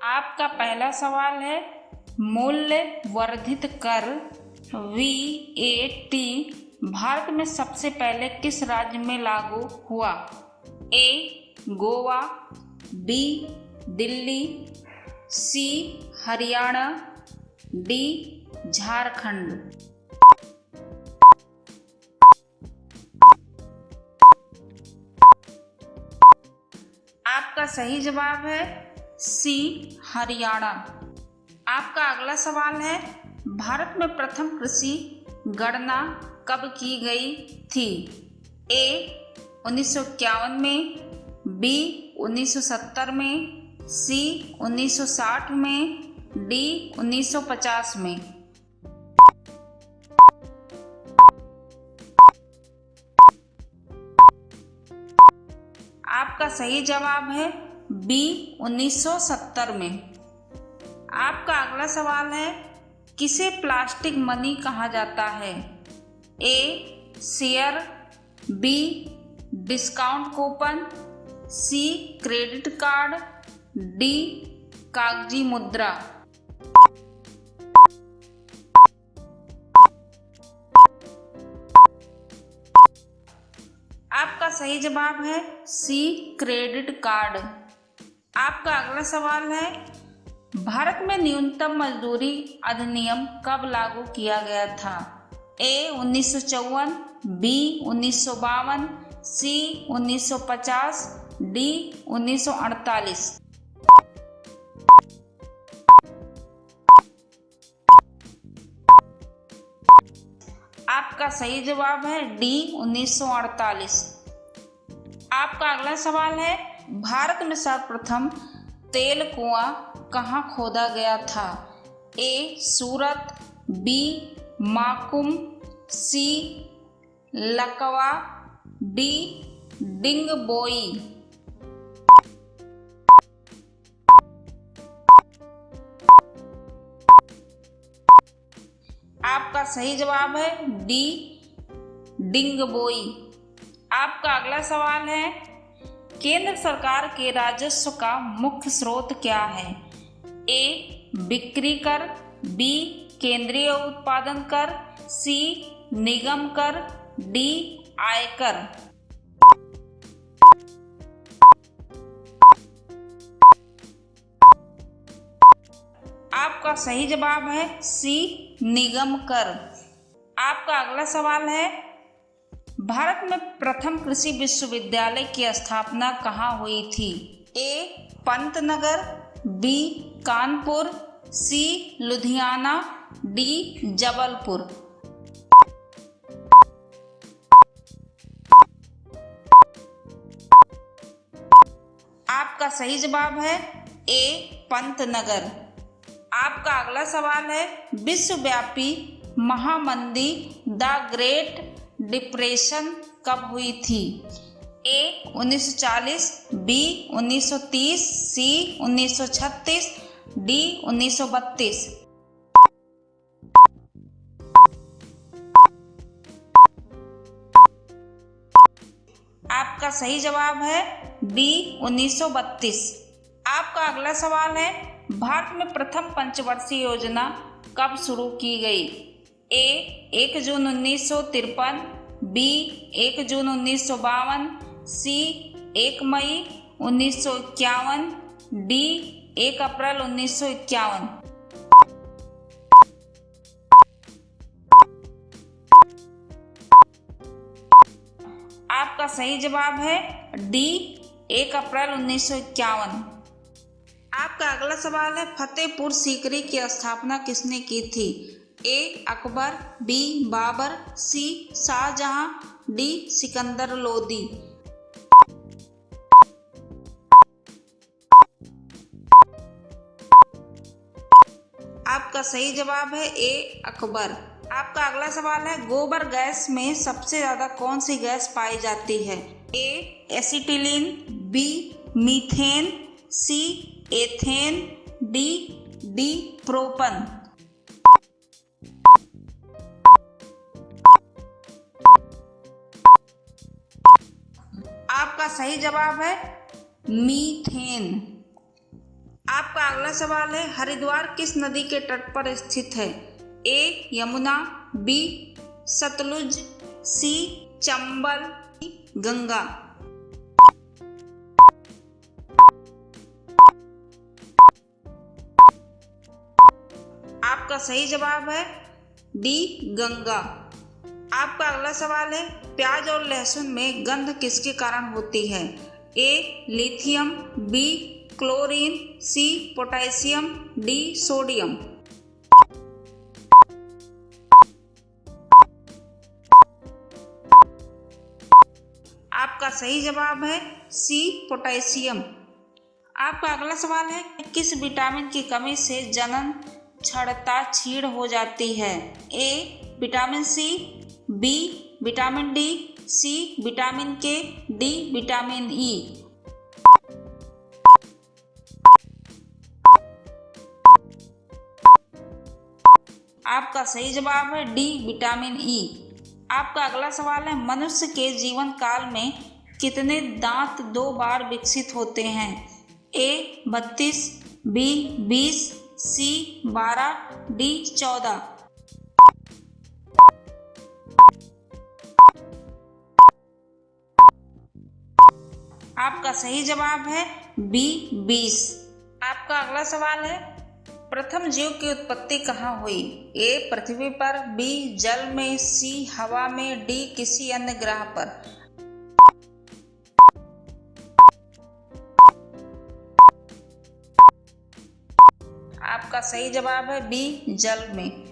आपका पहला सवाल है मूल्य वर्धित कर VAT भारत में सबसे पहले किस राज्य में लागू हुआ? A. Goa, B. Delhi, C. Haryana, D. Jharkhand. आपका सही जवाब है C. हरियाणा। आपका अगला सवाल है भारत में प्रथम कृषि गणना कब की गई थी? A. 1951 में, B. 1970 में, C. 1960 में, D. 1950 में। आपका सही जवाब है B. 1970 में। आपका अगला सवाल है किसे प्लास्टिक मनी कहा जाता है? A. Share, B. Discount coupon, C. Credit card, D. कागजी मुद्रा। आपका सही जवाब है C. Credit card. आपका अगला सवाल है भारत में न्यूनतम मजदूरी अधिनियम कब लागू किया गया था? A. 1954, B. 1952, C. 1950, D. 1948। आपका सही जवाब है D. 1948। आपका अगला सवाल है भारत में सर्वप्रथम तेल कुआं कहाँ खोदा गया था? A. Surat, B. Makum, C. लकवा, D. डिंगबोई। आपका सही जवाब है D. डिंगबोई। आपका अगला सवाल है केंद्र सरकार के राजस्व का मुख्य स्रोत क्या है? A. बिक्री कर, B. केंद्रीय उत्पादन कर, C. निगम कर, D. आयकर। आपका सही जवाब है C. निगम कर। आपका अगला सवाल है भारत में प्रथम कृषि विश्वविद्यालय की स्थापना कहाँ हुई थी? A. Pantnagar, B. Kanpur, C. Ludhiana, D. Jabalpur. आपका सही जवाब है A. पंतनगर। आपका अगला सवाल है विश्वव्यापी महामंदी द ग्रेट डिप्रेशन कब हुई थी? A. 1940, B. 1930, C. 1936, D. 1932। आपका सही जवाब है D. 1932। आपका अगला सवाल है भारत में प्रथम पंचवर्षीय योजना कब शुरू की गई? A. 1 June 1953, B. 1 June 1952, C. 1 May 1951, D. 1 अप्रैल 1951। आपका सही जवाब है D. 1 अप्रैल 1951। आपका अगला सवाल है फतेहपुर सीकरी की स्थापना किसने की थी? A. Akbar, B. Babar, C. Shahjahan, D. Sikandar Lodi. आपका सही जवाब है A. अकबर। आपका अगला सवाल है गोबर गैस में सबसे ज्यादा कौन सी गैस पाई जाती है? A. Acetylene, B. Methane, C. Ethane, D. प्रोपन। आपका सही जवाब है मीथेन। आपका अगला सवाल है, हरिद्वार किस नदी के तट पर स्थित है? ए यमुना, बी सतलुज, सी चंबल, गंगा। आपका सही जवाब है डी गंगा। आपका अगला सवाल है, प्याज और लहसुन में गंध किसके कारण होती है? A lithium, B chlorine, C potassium, D sodium. आपका सही जवाब है सी पोटेशियम। आपका अगला सवाल है, किस विटामिन की कमी से जनन क्षमता क्षीण हो जाती है? A vitamin C, B vitamin D, C vitamin K, D vitamin E. आपका सही जवाब है डी विटामिन ई। आपका अगला सवाल है, मनुष्य के जीवन काल में कितने दांत 2 बार विकसित होते हैं? ए 32, बी 20, सी 12, डी 14। आपका सही जवाब है बी 20। आपका अगला सवाल है, प्रथम जीव की उत्पत्ति कहाँ हुई? ए पृथ्वी पर, बी जल में, सी हवा में, डी किसी अन्य ग्रह पर। आपका सही जवाब है बी जल में।